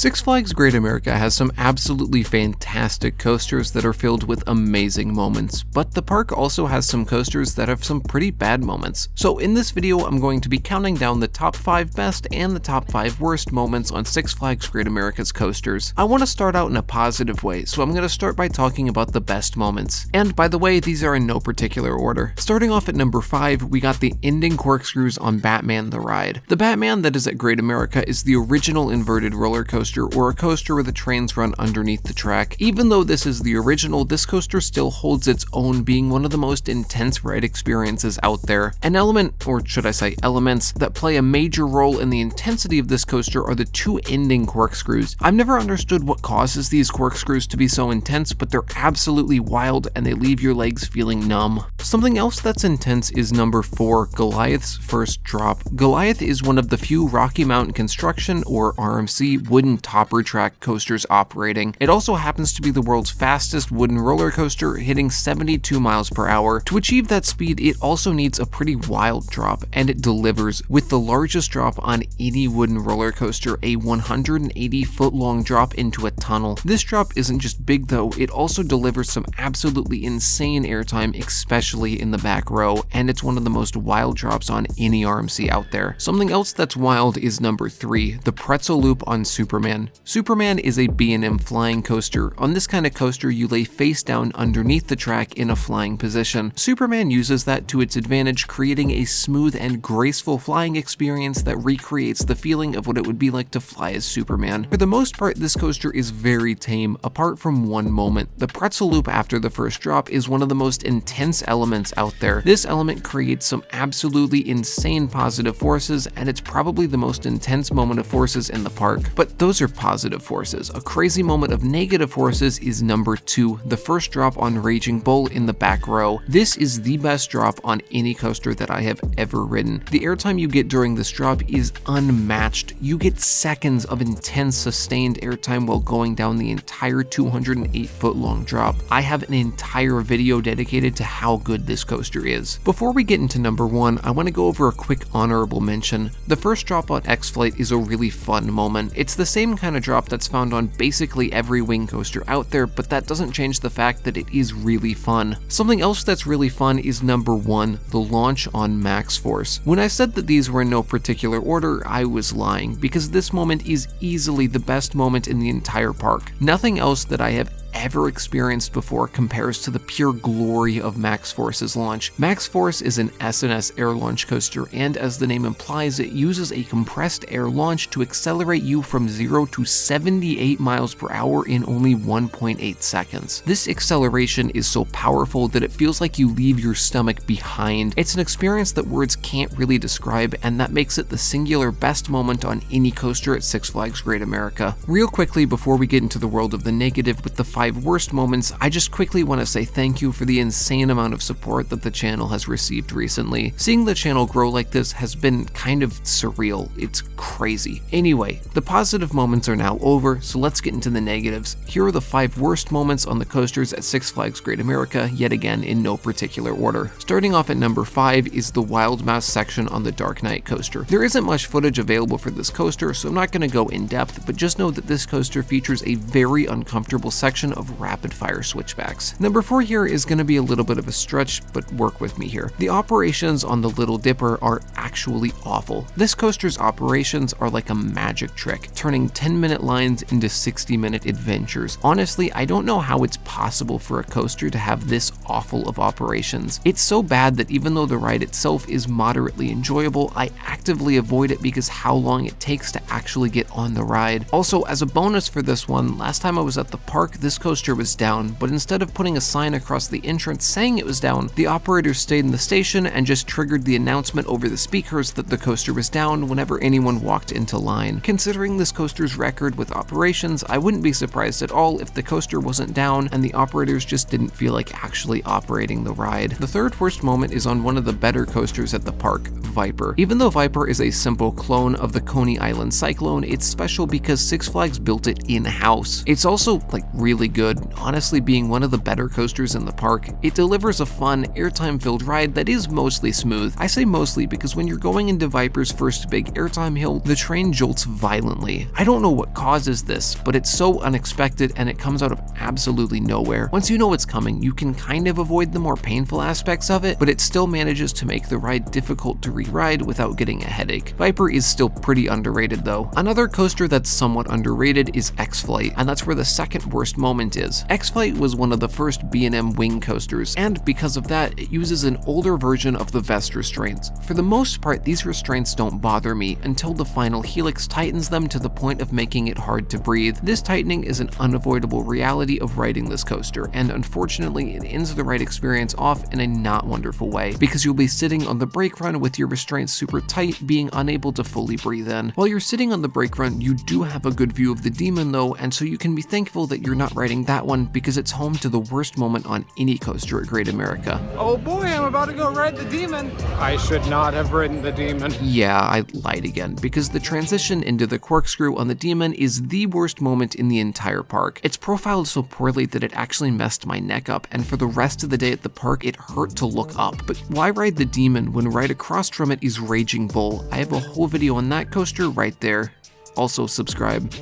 Six Flags Great America has some absolutely fantastic coasters that are filled with amazing moments, but the park also has some coasters that have some pretty bad moments. So in this video, I'm going to be counting down the top 5 best and the top 5 worst moments on Six Flags Great America's coasters. I want to start out in a positive way, so I'm going to start by talking about the best moments. And by the way, these are in no particular order. Starting off at number 5, we got the ending corkscrews on Batman the Ride. The Batman that is at Great America is the original inverted roller coaster, or a coaster where the trains run underneath the track. Even though this is the original, this coaster still holds its own, being one of the most intense ride experiences out there. An element, or should I say elements, that play a major role in the intensity of this coaster are the 2 ending corkscrews. I've never understood what causes these corkscrews to be so intense, but they're absolutely wild and they leave your legs feeling numb. Something else that's intense is number 4, Goliath's First Drop. Goliath is one of the few Rocky Mountain Construction, or RMC, wooden topper track coasters operating. It also happens to be the world's fastest wooden roller coaster, hitting 72 miles per hour. To achieve that speed, it also needs a pretty wild drop, and it delivers, with the largest drop on any wooden roller coaster, a 180-foot-long drop into a tunnel. This drop isn't just big though, it also delivers some absolutely insane airtime, especially in the back row, and it's one of the most wild drops on any RMC out there. Something else that's wild is number 3, the pretzel loop on Superman. Superman is a B&M flying coaster. On this kind of coaster, you lay face down underneath the track in a flying position. Superman uses that to its advantage, creating a smooth and graceful flying experience that recreates the feeling of what it would be like to fly as Superman. For the most part, this coaster is very tame, apart from one moment. The pretzel loop after the first drop is one of the most intense elements out there. This element creates some absolutely insane positive forces, and it's probably the most intense moment of forces in the park. But those are positive forces. A crazy moment of negative forces is number 2, the first drop on Raging Bull in the back row. This is the best drop on any coaster that I have ever ridden. The airtime you get during this drop is unmatched. You get seconds of intense sustained airtime while going down the entire 208-foot-long drop. I have an entire video dedicated to how good this coaster is. Before we get into number 1, I want to go over a quick honorable mention. The first drop on X-Flight is a really fun moment. It's the same kind of drop that's found on basically every wing coaster out there, but that doesn't change the fact that it is really fun. Something else that's really fun is number 1, the launch on Max Force. When I said that these were in no particular order, I was lying, because this moment is easily the best moment in the entire park. Nothing else that I have ever experienced before compares to the pure glory of Max Force's launch. Max Force is an S&S air launch coaster, and as the name implies, it uses a compressed air launch to accelerate you from 0 to 78 miles per hour in only 1.8 seconds. This acceleration is so powerful that it feels like you leave your stomach behind. It's an experience that words can't really describe, and that makes it the singular best moment on any coaster at Six Flags Great America. Real quickly, before we get into the world of the negative with the 5 worst moments, I just quickly want to say thank you for the insane amount of support that the channel has received recently. Seeing the channel grow like this has been kind of surreal. It's crazy. Anyway, the positive moments are now over, so let's get into the negatives. Here are the 5 worst moments on the coasters at Six Flags Great America, yet again in no particular order. Starting off at number 5 is the Wild Mouse section on the Dark Knight coaster. There isn't much footage available for this coaster, so I'm not going to go in depth, but just know that this coaster features a very uncomfortable section of rapid fire switchbacks. Number 4 here is going to be a little bit of a stretch, but work with me here. The operations on the Little Dipper are actually awful. This coaster's operations are like a magic trick, turning 10-minute lines into 60-minute adventures. Honestly, I don't know how it's possible for a coaster to have this awful of operations. It's so bad that even though the ride itself is moderately enjoyable, I actively avoid it because how long it takes to actually get on the ride. Also, as a bonus for this one, last time I was at the park, this coaster was down, but instead of putting a sign across the entrance saying it was down, the operator stayed in the station and just triggered the announcement over the speakers that the coaster was down whenever anyone walked into line. Considering this coaster's record with operations, I wouldn't be surprised at all if the coaster wasn't down and the operators just didn't feel like actually operating the ride. The third worst moment is on one of the better coasters at the park, Viper. Even though Viper is a simple clone of the Coney Island Cyclone, it's special because Six Flags built it in-house. It's also like really good, honestly being one of the better coasters in the park. It delivers a fun, airtime-filled ride that is mostly smooth. I say mostly because when you're going into Viper's first big airtime hill, the train jolts violently. I don't know what causes this, but it's so unexpected and it comes out of absolutely nowhere. Once you know it's coming, you can kind of avoid the more painful aspects of it, but it still manages to make the ride difficult to re-ride without getting a headache. Viper is still pretty underrated though. Another coaster that's somewhat underrated is X-Flight, and that's where the second worst moment is. X-Flight was one of the first B&M wing coasters, and because of that, it uses an older version of the vest restraints. For the most part, these restraints don't bother me until the final helix tightens them to the point of making it hard to breathe. This tightening is an unavoidable reality of riding this coaster, and unfortunately, it ends the ride experience off in a not wonderful way, because you'll be sitting on the brake run with your restraints super tight, being unable to fully breathe in. While you're sitting on the brake run, you do have a good view of the Demon though, and so you can be thankful that you're not riding that one because it's home to the worst moment on any coaster at Great America. Oh boy, I'm about to go ride the Demon. I should not have ridden the Demon. Yeah, I lied again, because the transition into the corkscrew on the Demon is the worst moment in the entire park. It's profiled so poorly that it actually messed my neck up, and for the rest of the day at the park, it hurt to look up. But why ride the Demon when right across from it is Raging Bull? I have a whole video on that coaster right there. Also subscribe.